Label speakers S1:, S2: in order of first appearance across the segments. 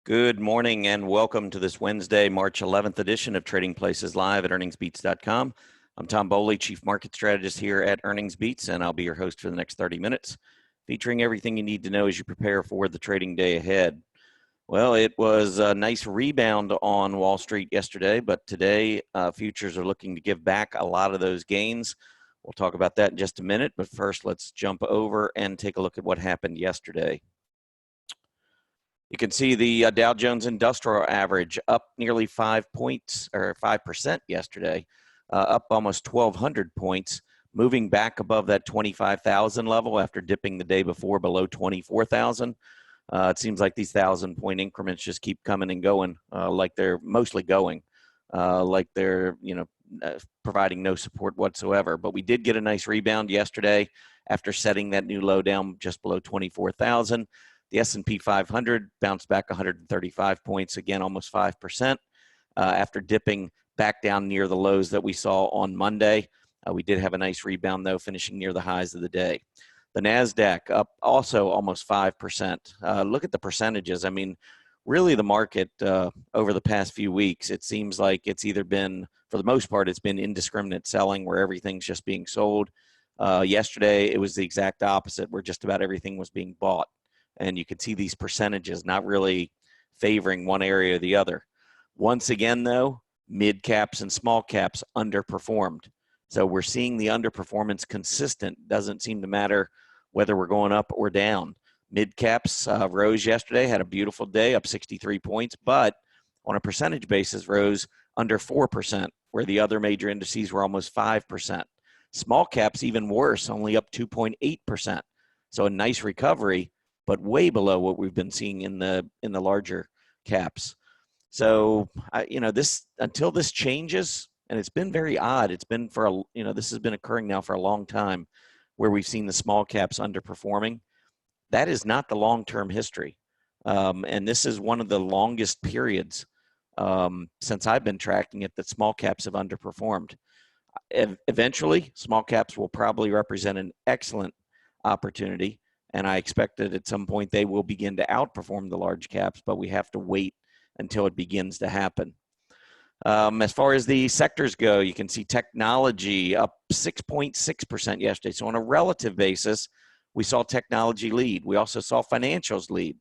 S1: Good morning and welcome to this Wednesday, March 11th edition of Trading Places Live at EarningsBeats.com. I'm Tom Bowley, Chief Market Strategist here at EarningsBeats, and I'll be your host for the next 30 minutes, featuring everything you need to know as you prepare for the trading day ahead. Well, it was a nice rebound on Wall Street yesterday, but today futures are looking to give back a lot of those gains. We'll talk about that in just a minute, but first let's jump over and take a look at what happened yesterday. You can see the Dow Jones Industrial Average up nearly 5 points or 5% yesterday, up almost 1,200 points, moving back above that 25,000 level after dipping the day before below 24,000. It seems like these 1,000-point increments just keep coming and going, like they're mostly going, like they're providing no support whatsoever. But we did get a nice rebound yesterday after setting that new low down just below 24,000. The S&P 500 bounced back 135 points, again, almost 5%, after dipping back down near the lows that we saw on Monday. We did have a nice rebound, though, finishing near the highs of the day. The NASDAQ up also almost 5%. Look at the percentages. I mean, really the market over the past few weeks, it seems like it's either been, for the most part, it's been indiscriminate selling where everything's just being sold. Yesterday, it was the exact opposite, where just about everything was being bought. And you can see these percentages not really favoring one area or the other. Once again, though, mid caps and small caps underperformed. So we're seeing the underperformance consistent. Doesn't seem to matter whether we're going up or down. Mid caps rose yesterday, had a beautiful day, up 63 points, but on a percentage basis rose under 4%, where the other major indices were almost 5%. Small caps even worse, only up 2.8%. So a nice recovery, but way below what we've been seeing in the larger caps. So, this until this changes, and it's been very odd. It's been this has been occurring now for a long time, where we've seen the small caps underperforming. That is not the long-term history, and this is one of the longest periods since I've been tracking it that small caps have underperformed. Eventually, small caps will probably represent an excellent opportunity. And I expect that at some point they will begin to outperform the large caps, but we have to wait until it begins to happen. As far as the sectors go, you can see technology up 6.6% yesterday. So on a relative basis, we saw technology lead. We also saw financials lead.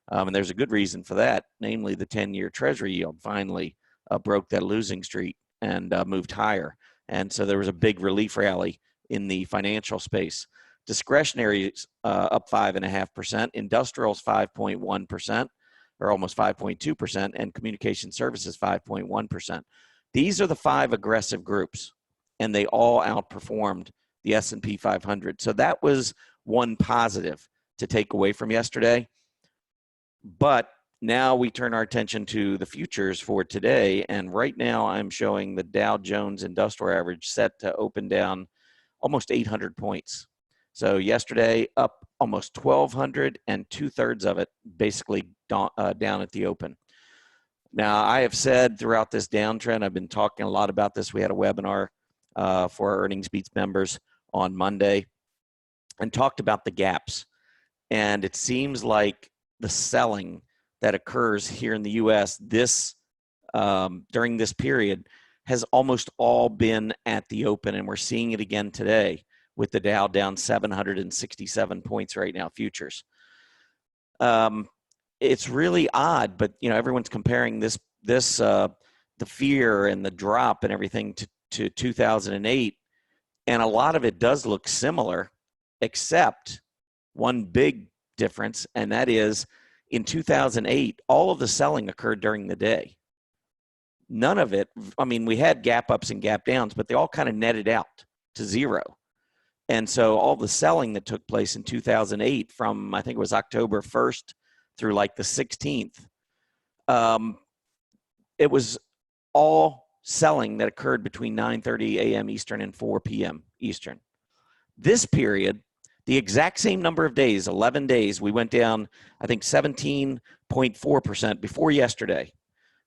S1: And there's a good reason for that, namely the 10-year Treasury yield finally broke that losing streak and moved higher. And so there was a big relief rally in the financial space. Discretionary up 5.5%, industrials 5.1%, or almost 5.2%, and communication services 5.1%. These are the 5 aggressive groups, and they all outperformed the S&P 500. So that was one positive to take away from yesterday. But now we turn our attention to the futures for today, and right now I'm showing the Dow Jones Industrial Average set to open down almost 800 points. So yesterday up almost 1,200, and 2/3 of it basically down at the open. Now, I have said throughout this downtrend, I've been talking a lot about this. We had a webinar for our EarningsBeats members on Monday and talked about the gaps. And it seems like the selling that occurs here in the U.S. During this period has almost all been at the open, and we're seeing it again today, with the Dow down 767 points right now, futures. It's really odd, but everyone's comparing the fear and the drop and everything to 2008, and a lot of it does look similar, except one big difference, and that is in 2008, all of the selling occurred during the day. None of it, we had gap ups and gap downs, but they all kind of netted out to zero. And so all the selling that took place in 2008 from, I think it was October 1st through like the 16th, it was all selling that occurred between 9:30 a.m. Eastern and 4 p.m. Eastern. This period, the exact same number of days, 11 days, we went down, I think, 17.4% before yesterday.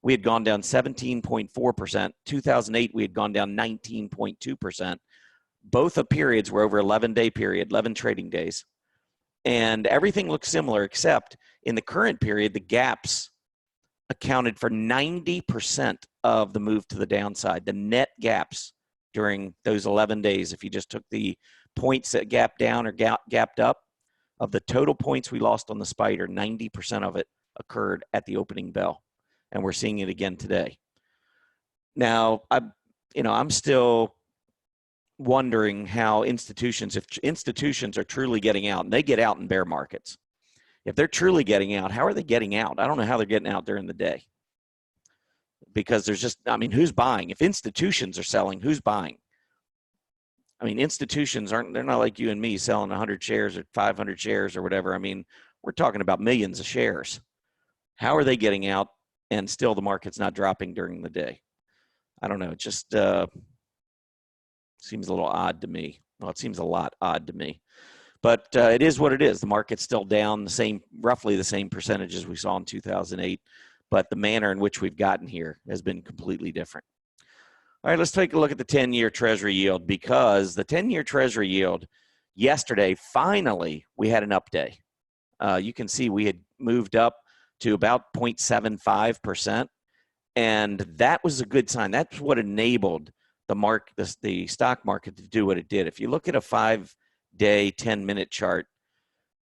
S1: We had gone down 17.4%. 2008, we had gone down 19.2%. Both of periods were over 11-day period, 11 trading days. And everything looks similar, except in the current period, the gaps accounted for 90% of the move to the downside. The net gaps during those 11 days, if you just took the points that gapped down or gapped up, of the total points we lost on the spider, 90% of it occurred at the opening bell. And we're seeing it again today. Now, I'm still wondering how institutions, if institutions are truly getting out, and they get out in bear markets. If they're truly getting out, how are they getting out? I don't know how they're getting out during the day. Because there's just, who's buying? If institutions are selling, who's buying? Institutions they're not like you and me selling 100 shares or 500 shares or whatever. We're talking about millions of shares. How are they getting out and still the market's not dropping during the day? I don't know. It just seems a little odd to me. Well, it seems a lot odd to me. But it is what it is. The market's still down roughly the same percentages we saw in 2008. But the manner in which we've gotten here has been completely different. All right, let's take a look at the 10-year Treasury yield, because the 10-year Treasury yield yesterday, finally, we had an up day. You can see we had moved up to about 0.75%, and that was a good sign. That's what enabled the stock market to do what it did. If you look at a 5-day, 10-minute chart,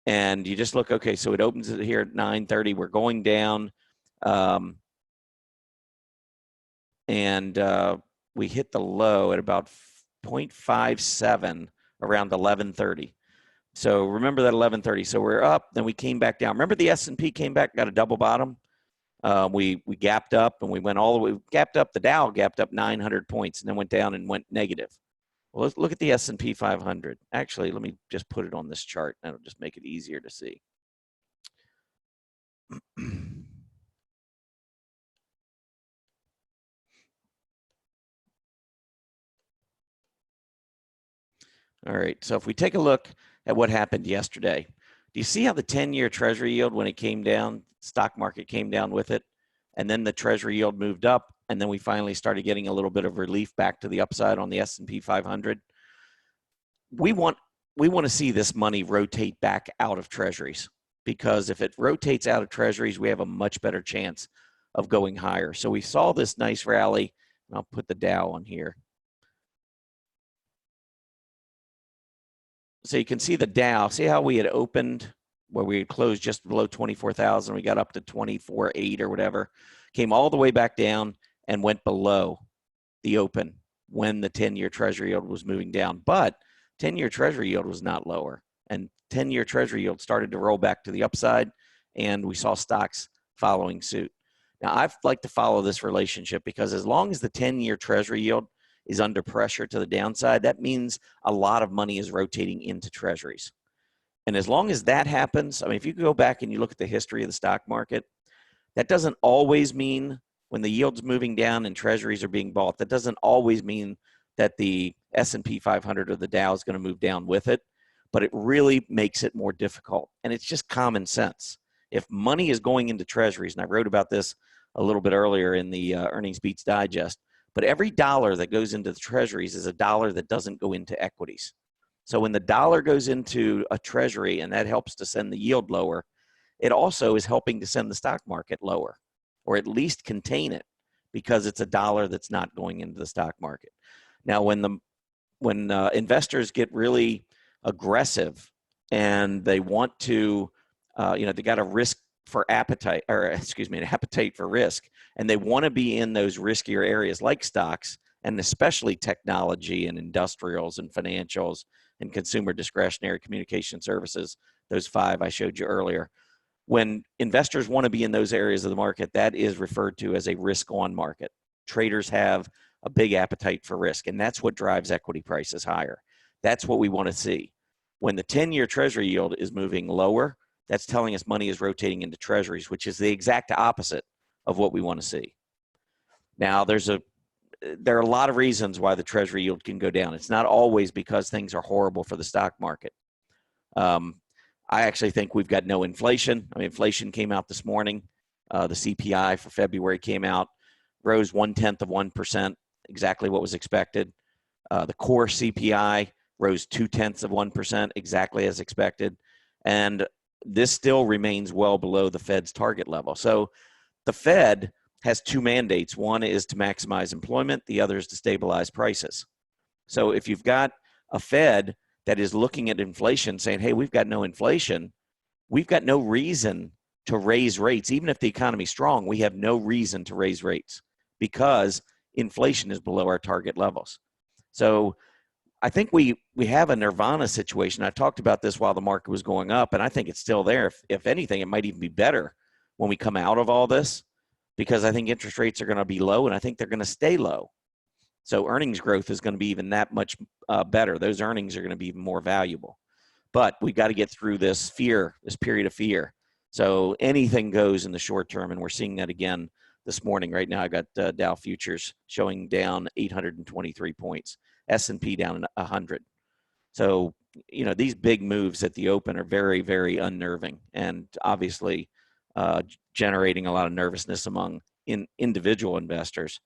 S1: and you just look, okay, so it opens it here at 9:30. We're going down, we hit the low at about 0.57 around 11:30. So remember that 11:30. So we're up, then we came back down. Remember the S&P came back, got a double bottom. We gapped up and we went all the way. Gapped up. The Dow gapped up 900 points and then went down and went negative. Well, let's look at the S&P 500. Actually, let me just put it on this chart. That'll just make it easier to see. All right, so if we take a look at what happened yesterday, do you see how the 10-year Treasury yield, when it came down, stock market came down with it, and then the Treasury yield moved up, and then we finally started getting a little bit of relief back to the upside on the S&P 500? We want to see this money rotate back out of Treasuries, because if it rotates out of Treasuries, we have a much better chance of going higher. So we saw this nice rally, and I'll put the Dow on here. So you can see the Dow. See how we had opened where we had closed just below 24,000. We got up to 24.8 or whatever, came all the way back down and went below the open when the 10-year Treasury yield was moving down. But 10-year Treasury yield was not lower, and 10-year Treasury yield started to roll back to the upside, and we saw stocks following suit. Now, I like to follow this relationship, because as long as the 10-year Treasury yield is under pressure to the downside, that means a lot of money is rotating into Treasuries. And as long as that happens, if you go back and you look at the history of the stock market, that doesn't always mean when the yield's moving down and Treasuries are being bought, that doesn't always mean that the S&P 500 or the Dow is going to move down with it, but it really makes it more difficult. And it's just common sense. If money is going into Treasuries, and I wrote about this a little bit earlier in the EarningsBeats Digest, but every dollar that goes into the Treasuries is a dollar that doesn't go into equities. So when the dollar goes into a Treasury and that helps to send the yield lower, it also is helping to send the stock market lower, or at least contain it, because it's a dollar that's not going into the stock market. Now, when investors get really aggressive and they want to, they got a risk for appetite, or excuse me, an appetite for risk, and they want to be in those riskier areas like stocks, and especially technology and industrials and financials and consumer discretionary communication services, those 5 I showed you earlier. When investors want to be in those areas of the market, that is referred to as a risk-on market. Traders have a big appetite for risk, and that's what drives equity prices higher. That's what we want to see. When the 10-year Treasury yield is moving lower, that's telling us money is rotating into Treasuries, which is the exact opposite of what we want to see. Now, there are a lot of reasons why the Treasury yield can go down. It's not always because things are horrible for the stock market. I actually think we've got no inflation. Inflation came out this morning. The CPI for February came out, rose 0.1%, exactly what was expected. The core CPI rose 0.2%, exactly as expected. And this still remains well below the Fed's target level. So the Fed has two mandates. One is to maximize employment. The other is to stabilize prices. So if you've got a Fed that is looking at inflation saying, hey, we've got no inflation, we've got no reason to raise rates. Even if the economy's strong, we have no reason to raise rates because inflation is below our target levels. So I think we have a nirvana situation. I talked about this while the market was going up, and I think it's still there. If anything, it might even be better when we come out of all this, because I think interest rates are going to be low, and I think they're going to stay low. So earnings growth is going to be even that much better. Those earnings are going to be even more valuable. But we got to get through this fear, this period of fear. So anything goes in the short term, and we're seeing that again this morning. Right now, I got Dow futures showing down 823 points, S&P down 100. So, you know, these big moves at the open are very, very unnerving, and obviously generating a lot of nervousness among individual investors.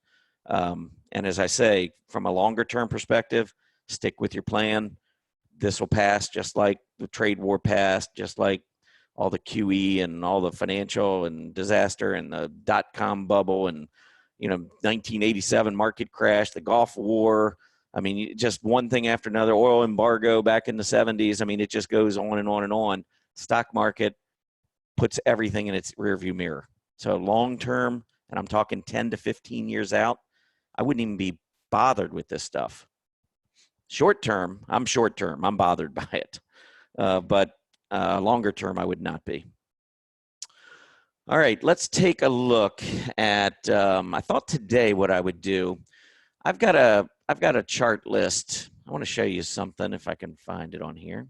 S1: And as I say, from a longer term perspective, stick with your plan. This will pass, just like the trade war passed, just like all the QE and all the financial and disaster and the dot-com bubble and, you know, 1987 market crash, the Gulf War. I mean, just one thing after another, oil embargo back in the 70s. I mean, it just goes on and on and on. Stock market puts everything in its rearview mirror. So long term, and I'm talking 10 to 15 years out, I wouldn't even be bothered with this stuff. Short term, I'm bothered by it. But longer term, I would not be. All right, let's take a look at, I thought today what I would do, I've got a chart list. I want to show you something if I can find it on here.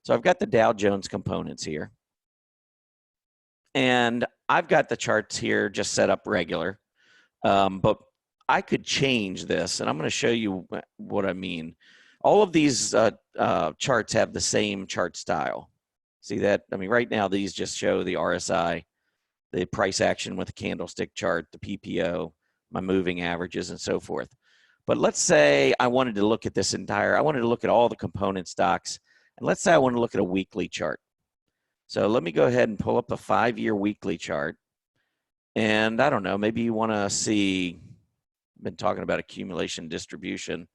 S1: So I've got the Dow Jones components here. And I've got the charts here just set up regular. But I could change this, and I'm going to show you what I mean. All of these charts have the same chart style. See that? I mean, right now, these just show the RSI, the price action with the candlestick chart, the PPO, my moving averages, and so forth. But let's say I wanted to look at this I wanted to look at all the component stocks. And let's say I want to look at a weekly chart. So let me go ahead and pull up a 5-year weekly chart. And I don't know, maybe you want to see, I've been talking about accumulation distribution.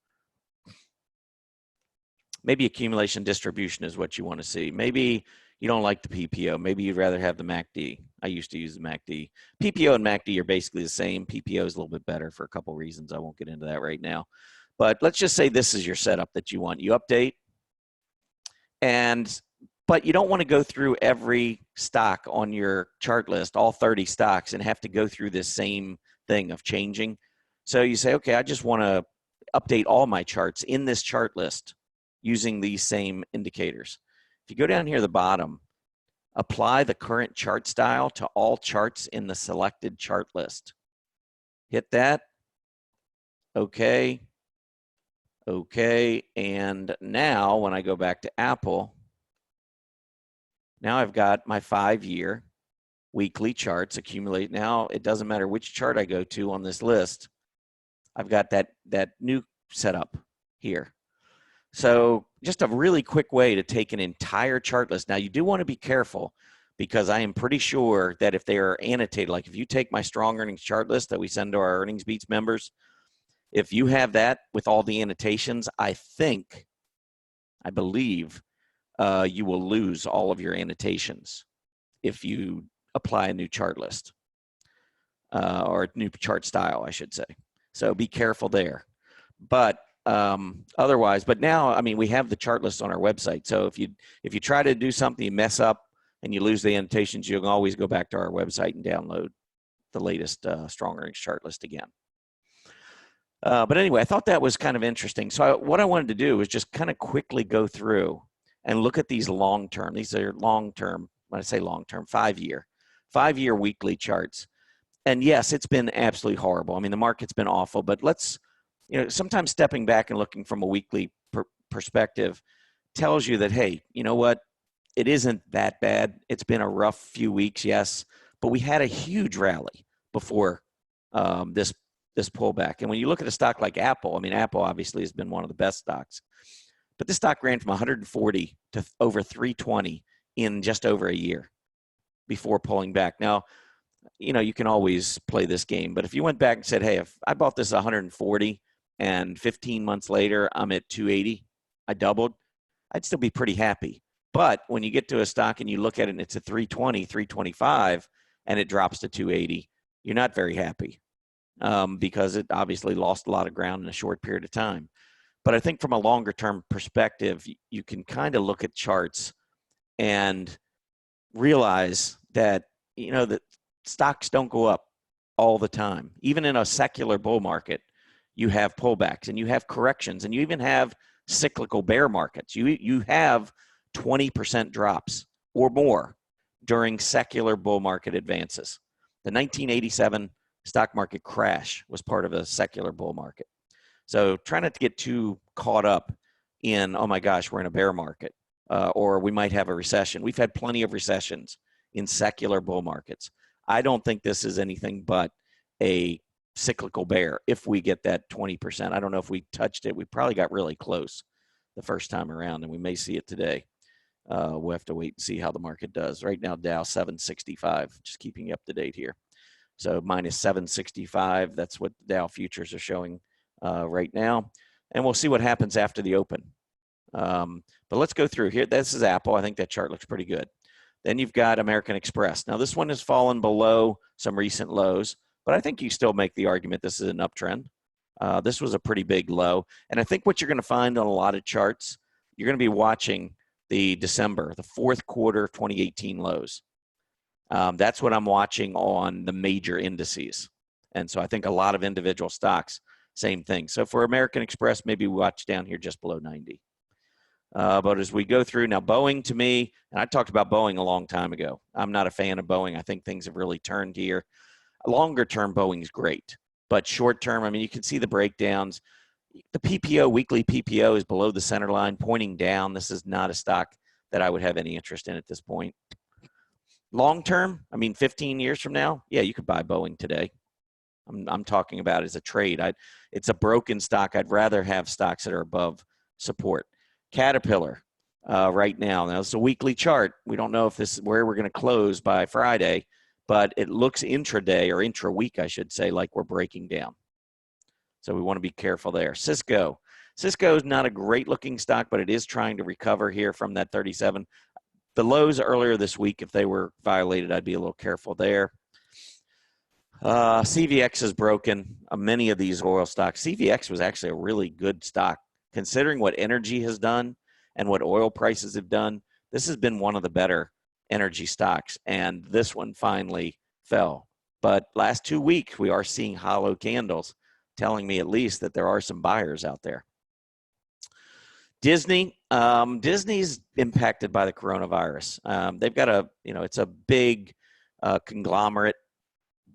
S1: Maybe accumulation distribution is what you want to see. Maybe you don't like the PPO. Maybe you'd rather have the MACD. I used to use the MACD. PPO and MACD are basically the same. PPO is a little bit better for a couple reasons. I won't get into that right now. But let's just say this is your setup that you want. You update, but you don't want to go through every stock on your chart list, all 30 stocks, and have to go through this same thing of changing. So you say, okay, I just want to update all my charts in this chart list using these same indicators. If you go down here at the bottom, apply the current chart style to all charts in the selected chart list. Hit that. Okay. Okay. And now when I go back to Apple, now I've got my 5-year weekly charts accumulate. Now it doesn't matter which chart I go to on this list. I've got that new setup here. So just a really quick way to take an entire chart list. Now you do want to be careful, because I am pretty sure that if they are annotated, like if you take my strong earnings chart list that we send to our EarningsBeats members, if you have that with all the annotations, I believe you will lose all of your annotations if you apply a new chart list or a new chart style, I should say. So be careful there. But otherwise, but now, I mean, we have the chart list on our website. So if you try to do something, you mess up and you lose the annotations, you can always go back to our website and download the latest strong earnings chart list again. But anyway, I thought that was kind of interesting. So what I wanted to do was just kind of quickly go through and look at these long-term. These are long-term, when I say long-term, 5-year weekly charts. And yes, it's been absolutely horrible. I mean, the market's been awful, but let's, sometimes stepping back and looking from a weekly perspective tells you that, hey, you know what? It isn't that bad. It's been a rough few weeks, yes, but we had a huge rally before this pullback. And when you look at a stock like Apple, I mean, Apple obviously has been one of the best stocks, but this stock ran from 140 to over 320 in just over a year before pulling back. Now, you can always play this game. But if you went back and said, hey, if I bought this 140 and 15 months later I'm at 280, I doubled, I'd still be pretty happy. But when you get to a stock and you look at it and it's a 320, 325, and it drops to 280, you're not very happy because it obviously lost a lot of ground in a short period of time. But I think from a longer term perspective, you can kind of look at charts and realize that, that stocks don't go up all the time. Even in a secular bull market, you have pullbacks and you have corrections and you even have cyclical bear markets. You have 20% drops or more during secular bull market advances. The 1987 stock market crash was part of a secular bull market. So try not to get too caught up in, oh my gosh, we're in a bear market, or we might have a recession. We've had plenty of recessions in secular bull markets. I don't think this is anything but a cyclical bear if we get that 20%. I don't know if we touched it. We probably got really close the first time around, and we may see it today. We'll have to wait and see how the market does. Right now, Dow 765, just keeping you up to date here. So minus 765, that's what Dow futures are showing right now. And we'll see what happens after the open. But let's go through here. This is Apple. I think that chart looks pretty good. Then you've got American Express. Now, this one has fallen below some recent lows, but I think you still make the argument this is an uptrend. This was a pretty big low. And I think what you're going to find on a lot of charts, you're going to be watching the fourth quarter of 2018 lows. That's what I'm watching on the major indices. And so I think a lot of individual stocks, same thing. So for American Express, maybe we watch down here just below 90. But as we go through now, Boeing to me, and I talked about Boeing a long time ago. I'm not a fan of Boeing. I think things have really turned here. Longer term, Boeing's great. But short term, I mean, you can see the breakdowns. The PPO, weekly PPO is below the center line, pointing down. This is not a stock that I would have any interest in at this point. Long term, I mean, 15 years from now, yeah, you could buy Boeing today. I'm talking about as a trade. It's a broken stock. I'd rather have stocks that are above support. Caterpillar right now. Now, it's a weekly chart. We don't know if this is where we're going to close by Friday, but it looks intraday or intra-week, I should say, like we're breaking down. So we want to be careful there. Cisco is not a great-looking stock, but it is trying to recover here from that 37. The lows earlier this week, if they were violated, I'd be a little careful there. CVX is broken. Many of these oil stocks. CVX was actually a really good stock. Considering what energy has done and what oil prices have done, this has been one of the better energy stocks, and this one finally fell. But last 2 weeks, we are seeing hollow candles, telling me at least that there are some buyers out there. Disney's impacted by the coronavirus. They've got it's a big conglomerate,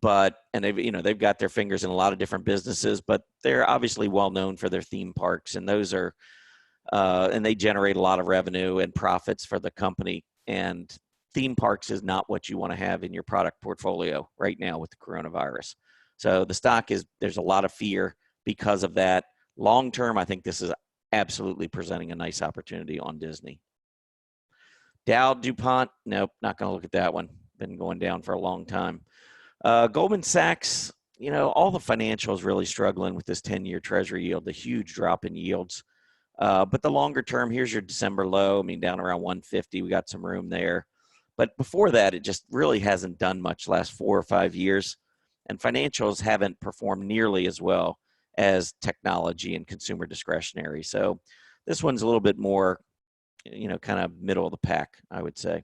S1: and they've got their fingers in a lot of different businesses, but they're obviously well known for their theme parks, and those are, and they generate a lot of revenue and profits for the company. And theme parks is not what you want to have in your product portfolio right now with the coronavirus. So the stock there's a lot of fear because of that. Long term, I think this is absolutely presenting a nice opportunity on Disney. Dow, DuPont, nope, not going to look at that one. Been going down for a long time. Goldman Sachs, all the financials really struggling with this 10-year treasury yield, the huge drop in yields. But the longer term, here's your December low. I mean, down around 150, we got some room there. But before that, it just really hasn't done much last 4 or 5 years. And financials haven't performed nearly as well as technology and consumer discretionary. So this one's a little bit more, kind of middle of the pack, I would say.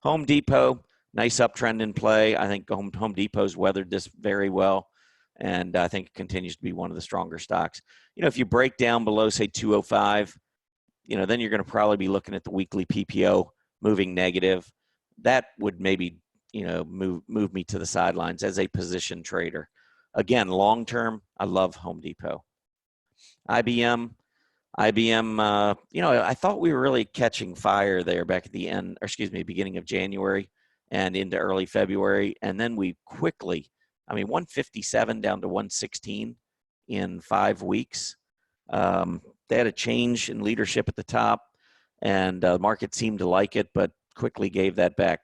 S1: Home Depot, nice uptrend in play. I think Home Depot's weathered this very well, and I think it continues to be one of the stronger stocks. If you break down below, say, 205, then you're going to probably be looking at the weekly PPO moving negative. That would maybe, move me to the sidelines as a position trader. Again, long term, I love Home Depot. IBM, I thought we were really catching fire there back at the beginning of January and into early February. And then we quickly, 157 down to 116 in 5 weeks. They had a change in leadership at the top, and the market seemed to like it, but quickly gave that back.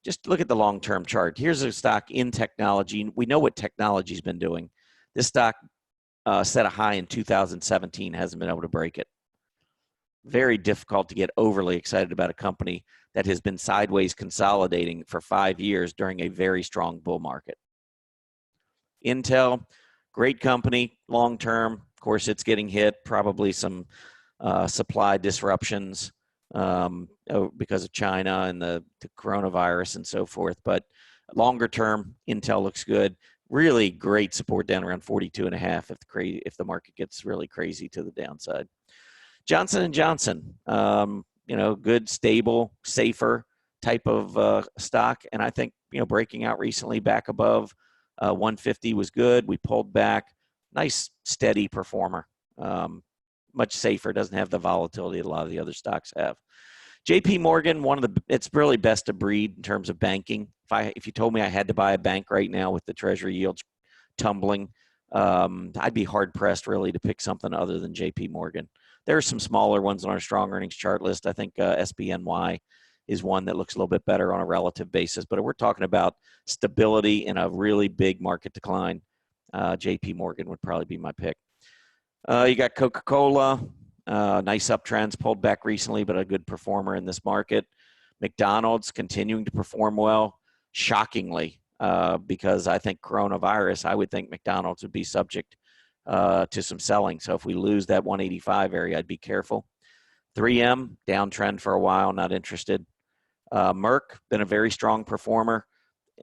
S1: just look at the long-term chart. Here's a stock in technology. We know what technology's been doing. This stock set a high in 2017, hasn't been able to break it. Very difficult to get overly excited about a company that has been sideways consolidating for 5 years during a very strong bull market. Intel, great company, long-term. Of course, it's getting hit, probably some supply disruptions because of China and the coronavirus and so forth. But longer term, Intel looks good. Really great support down around 42.5 if the market gets really crazy to the downside. Johnson & Johnson, good, stable, safer type of stock. And I think, breaking out recently back above 150 was good. We pulled back. Nice, steady performer. Much safer, doesn't have the volatility that a lot of the other stocks have. JP Morgan, it's really best of breed in terms of banking. If you told me I had to buy a bank right now with the treasury yields tumbling, I'd be hard pressed really to pick something other than JP Morgan. There are some smaller ones on our strong earnings chart list. I think SBNY is one that looks a little bit better on a relative basis, but we're talking about stability in a really big market decline. JP Morgan would probably be my pick. You got Coca-Cola, nice uptrends, pulled back recently, but a good performer in this market. McDonald's continuing to perform well, shockingly, because I think coronavirus, I would think McDonald's would be subject to some selling. So if we lose that 185 area, I'd be careful. 3M, downtrend for a while, not interested. Merck, been a very strong performer.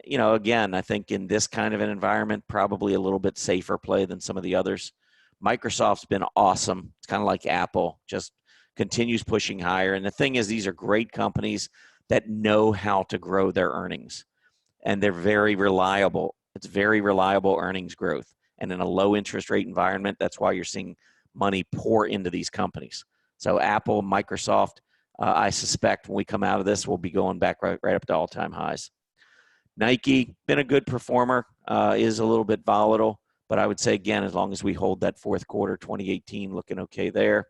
S1: Again, I think in this kind of an environment, probably a little bit safer play than some of the others. Microsoft's been awesome. It's kind of like Apple, just continues pushing higher. And the thing is, these are great companies that know how to grow their earnings. And they're very reliable. It's very reliable earnings growth. And in a low interest rate environment, that's why you're seeing money pour into these companies. So Apple, Microsoft, I suspect when we come out of this, we'll be going back right up to all-time highs. Nike, been a good performer, is a little bit volatile. But I would say, again, as long as we hold that fourth quarter 2018, looking okay there.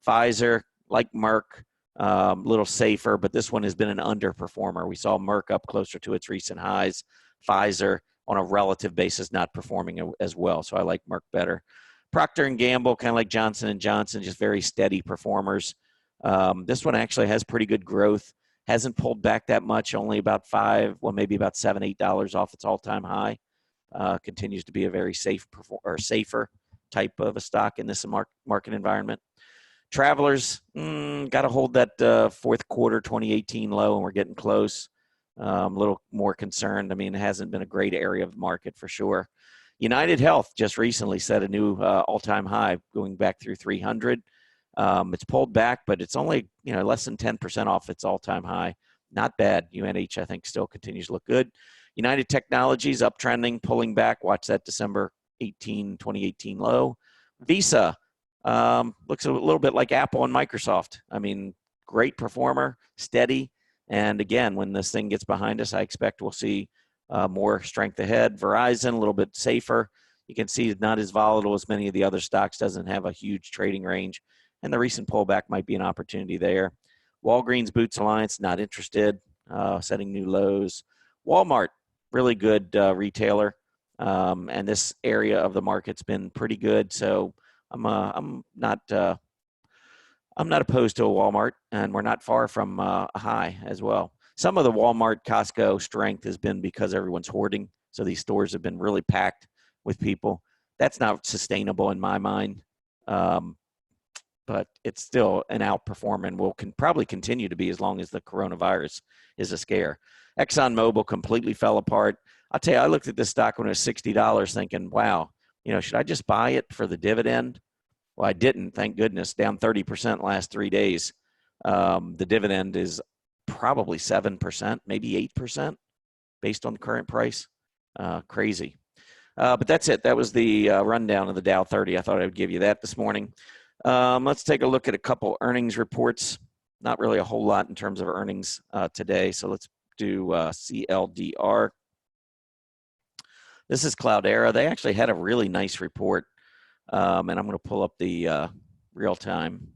S1: Pfizer, like Merck, a little safer, but this one has been an underperformer. We saw Merck up closer to its recent highs. Pfizer, on a relative basis, not performing as well. So I like Merck better. Procter & Gamble, kind of like Johnson & Johnson, just very steady performers. This one actually has pretty good growth. Hasn't pulled back that much, only about maybe about $7, $8 off its all-time high. Continues to be a very safer type of a stock in this market environment. Travelers, got to hold that fourth quarter 2018 low, and we're getting close. A little more concerned. I mean, it hasn't been a great area of the market for sure. United Health just recently set a new all-time high, going back through 300. It's pulled back, but it's only less than 10% off its all-time high. Not bad. UNH, I think, still continues to look good. United Technologies, uptrending, pulling back. Watch that December 2018 low. Visa looks a little bit like Apple and Microsoft. I mean, great performer, steady. And again, when this thing gets behind us, I expect we'll see more strength ahead. Verizon, a little bit safer. You can see it's not as volatile as many of the other stocks, doesn't have a huge trading range. And the recent pullback might be an opportunity there. Walgreens Boots Alliance, not interested, setting new lows. Walmart, really good retailer, and this area of the market's been pretty good. So I'm not opposed to a Walmart, and we're not far from a high as well. Some of the Walmart, Costco strength has been because everyone's hoarding, so these stores have been really packed with people. That's not sustainable in my mind, but it's still an outperformer and will probably continue to be as long as the coronavirus is a scare. ExxonMobil completely fell apart. I'll tell you, I looked at this stock when it was $60 thinking, wow, should I just buy it for the dividend? Well, I didn't, thank goodness, down 30% last 3 days. The dividend is probably 7%, maybe 8% based on the current price. Crazy. But that's it. That was the rundown of the Dow 30. I thought I would give you that this morning. Let's take a look at a couple earnings reports. Not really a whole lot in terms of earnings today. So let's do CLDR. This is Cloudera. They actually had a really nice report. And I'm going to pull up the real time.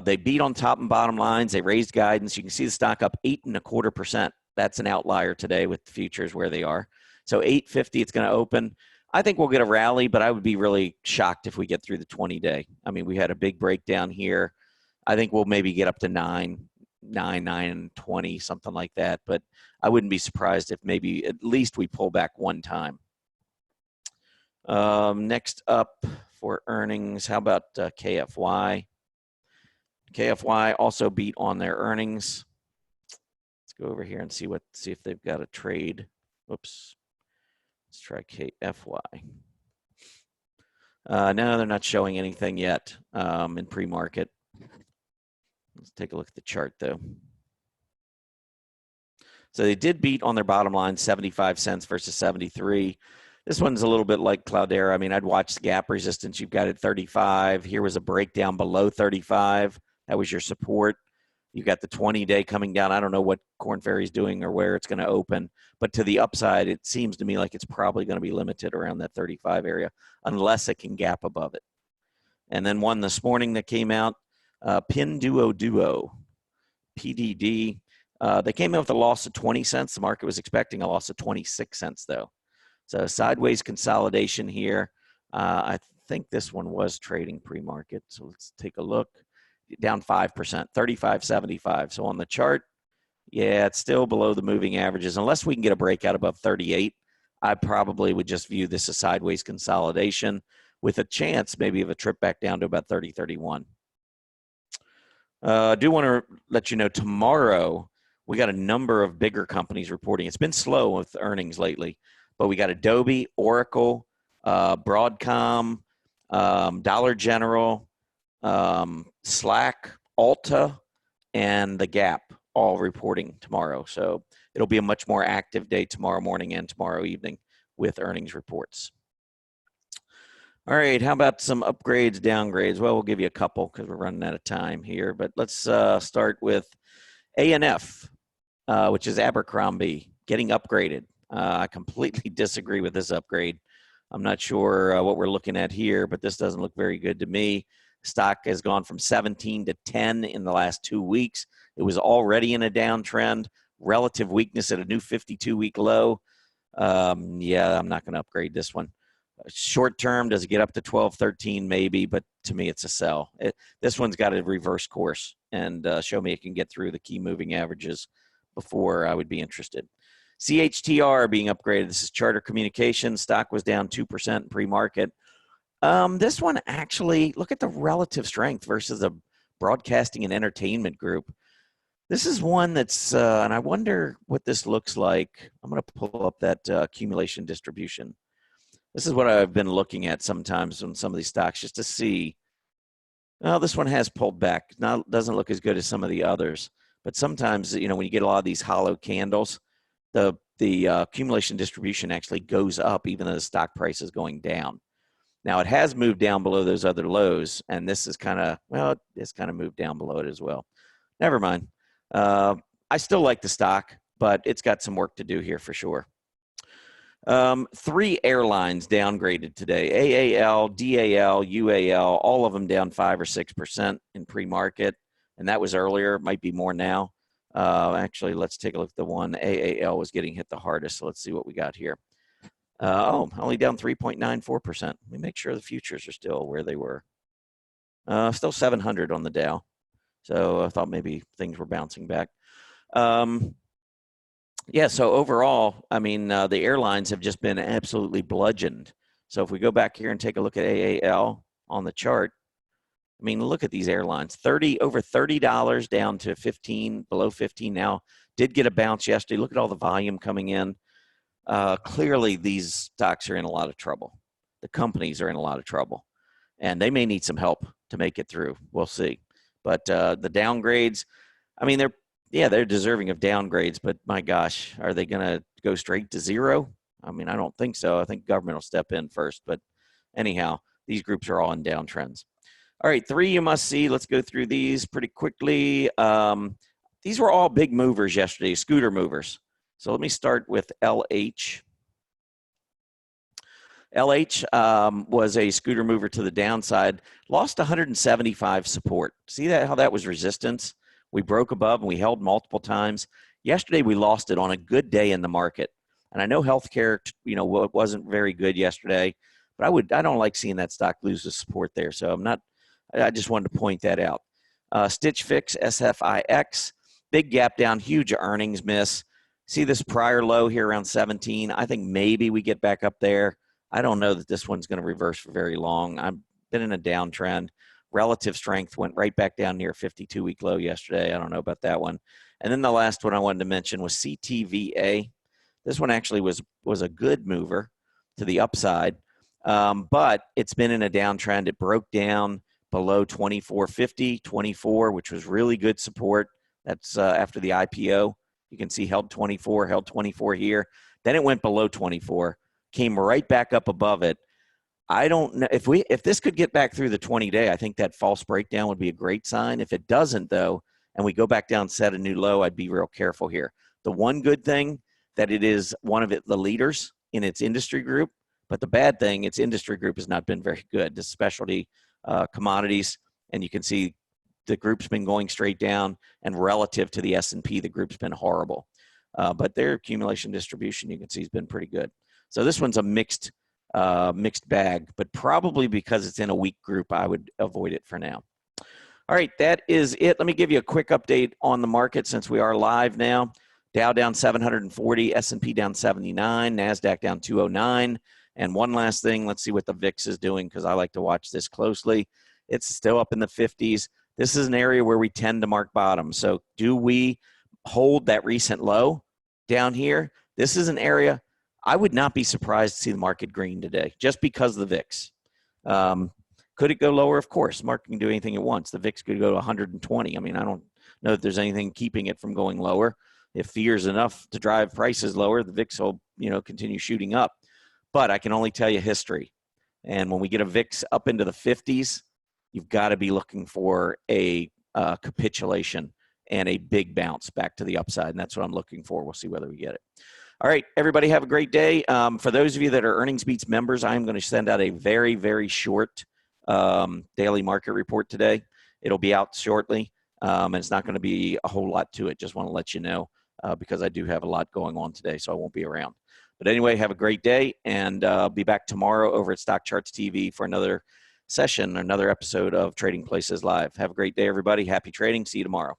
S1: They beat on top and bottom lines. They raised guidance. You can see the stock up 8.25%. That's an outlier today with the futures where they are. So 850, it's going to open. I think we'll get a rally, but I would be really shocked if we get through the 20-day. I mean, we had a big breakdown here. I think we'll maybe get up to 9 and 20, something like that. But I wouldn't be surprised if maybe at least we pull back one time. Next up for earnings, how about KFY? KFY also beat on their earnings. Let's go over here and see if they've got a trade. Oops. Let's try KFY. No, they're not showing anything yet in pre-market. Let's take a look at the chart, though. So they did beat on their bottom line, 75 cents versus 73. This one's a little bit like Cloudera. I mean, I'd watch the gap resistance. You've got it 35. Here was a breakdown below 35. That was your support. You got the 20-day coming down. I don't know what Korn Ferry's doing or where it's going to open, but to the upside, it seems to me like it's probably going to be limited around that 35 area unless it can gap above it. And then one this morning that came out, Pinduoduo, PDD. They came in with a loss of 20 cents. The market was expecting a loss of 26 cents, though. So sideways consolidation here. I think this one was trading pre-market. So let's take a look. Down 5%, 35.75. So on the chart, yeah, it's still below the moving averages. Unless we can get a breakout above 38, I probably would just view this as sideways consolidation with a chance maybe of a trip back down to about 30, 31. I do want to let you know tomorrow we got a number of bigger companies reporting. It's been slow with earnings lately, but we got Adobe, Oracle, Broadcom, Dollar General, Slack, Ulta, and The Gap all reporting tomorrow. So it'll be a much more active day tomorrow morning and tomorrow evening with earnings reports. All right, how about some upgrades, downgrades? Well, we'll give you a couple because we're running out of time here, but let's start with ANF, which is Abercrombie, getting upgraded. I completely disagree with this upgrade. I'm not sure what we're looking at here, but this doesn't look very good to me. Stock has gone from 17 to 10 in the last 2 weeks. It was already in a downtrend, relative weakness at a new 52-week low. Yeah, I'm not going to upgrade this one. Short term, does it get up to 12, 13? Maybe, but to me, it's a sell. This one's got a reverse course and show me it can get through the key moving averages before I would be interested. CHTR being upgraded. This is Charter Communications. Stock was down 2% in pre-market. This one actually, look at the relative strength versus a broadcasting and entertainment group. This is one that's, and I wonder what this looks like. I'm going to pull up that accumulation distribution. This is what I've been looking at sometimes on some of these stocks just to see. Well, this one has pulled back. Now doesn't look as good as some of the others. But sometimes, you know, when you get a lot of these hollow candles, the accumulation distribution actually goes up even though the stock price is going down. Now, it has moved down below those other lows, and this is kind of, well, it's kind of moved down below it as well. Never mind. I still like the stock, but it's got some work to do here for sure. 3 airlines downgraded today, AAL, DAL, UAL, all of them down 5 or 6% in pre-market, and that was earlier, might be more now. Actually, let's take a look at the one. AAL was getting hit the hardest, so let's see what we got here. Only down 3.94%. Let me make sure the futures are still where they were. Still 700 on the Dow. So I thought maybe things were bouncing back. Yeah, so overall, I mean, the airlines have just been absolutely bludgeoned. So if we go back here and take a look at AAL on the chart, I mean, look at these airlines, over $30 down to 15, below 15 now. Did get a bounce yesterday. Look at all the volume coming in. Clearly, these stocks are in a lot of trouble. The companies are in a lot of trouble, and they may need some help to make it through. We'll see. But the downgrades, I mean, they're deserving of downgrades, but my gosh, are they going to go straight to zero? I mean, I don't think so. I think government will step in first. But anyhow, these groups are all in downtrends. All right, 3 you must see. Let's go through these pretty quickly. These were all big movers yesterday, scooter movers. So let me start with LH. LH was a scooter mover to the downside, lost 175 support. See that how that was resistance? We broke above and we held multiple times. Yesterday we lost it on a good day in the market. And I know healthcare, wasn't very good yesterday, but I don't like seeing that stock lose the support there. So I just wanted to point that out. Stitch Fix, SFIX, big gap down, huge earnings miss. See this prior low here around 17. I think maybe we get back up there. I don't know that this one's going to reverse for very long. I've been in a downtrend. Relative strength went right back down near 52-week low yesterday. I don't know about that one. And then the last one I wanted to mention was CTVA. This one actually was a good mover to the upside, but it's been in a downtrend. It broke down below 24.50, 24, which was really good support. That's after the IPO. You can see held 24 here. Then it went below 24, came right back up above it. I don't know if this could get back through the 20-day. I think that false breakdown would be a great sign. If it doesn't, though, and we go back down, set a new low, I'd be real careful here. The one good thing that it is one of the leaders in its industry group, but the bad thing, its industry group has not been very good. The specialty commodities, and you can see the group's been going straight down, and relative to the S&P, the group's been horrible. But their accumulation distribution, you can see, has been pretty good. So this one's a mixed bag, but probably because it's in a weak group, I would avoid it for now. All right, that is it. Let me give you a quick update on the market since we are live now. Dow down 740, S&P down 79, NASDAQ down 209. And one last thing, let's see what the VIX is doing because I like to watch this closely. It's still up in the 50s. This is an area where we tend to mark bottom. So do we hold that recent low down here? This is an area I would not be surprised to see the market green today just because of the VIX. Could it go lower? Of course. Market can do anything it wants. The VIX could go to 120. I mean, I don't know if there's anything keeping it from going lower. If fear is enough to drive prices lower, the VIX will, continue shooting up. But I can only tell you history. And when we get a VIX up into the 50s, you've got to be looking for a capitulation and a big bounce back to the upside. And that's what I'm looking for. We'll see whether we get it. All right, everybody have a great day. For those of you that are EarningsBeats members, I'm going to send out a very, very short daily market report today. It'll be out shortly, and it's not going to be a whole lot to it. Just want to let you know because I do have a lot going on today, so I won't be around. But anyway, have a great day, and I'll be back tomorrow over at Stock Charts TV for another session, another episode of Trading Places Live. Have a great day, everybody. Happy trading. See you tomorrow.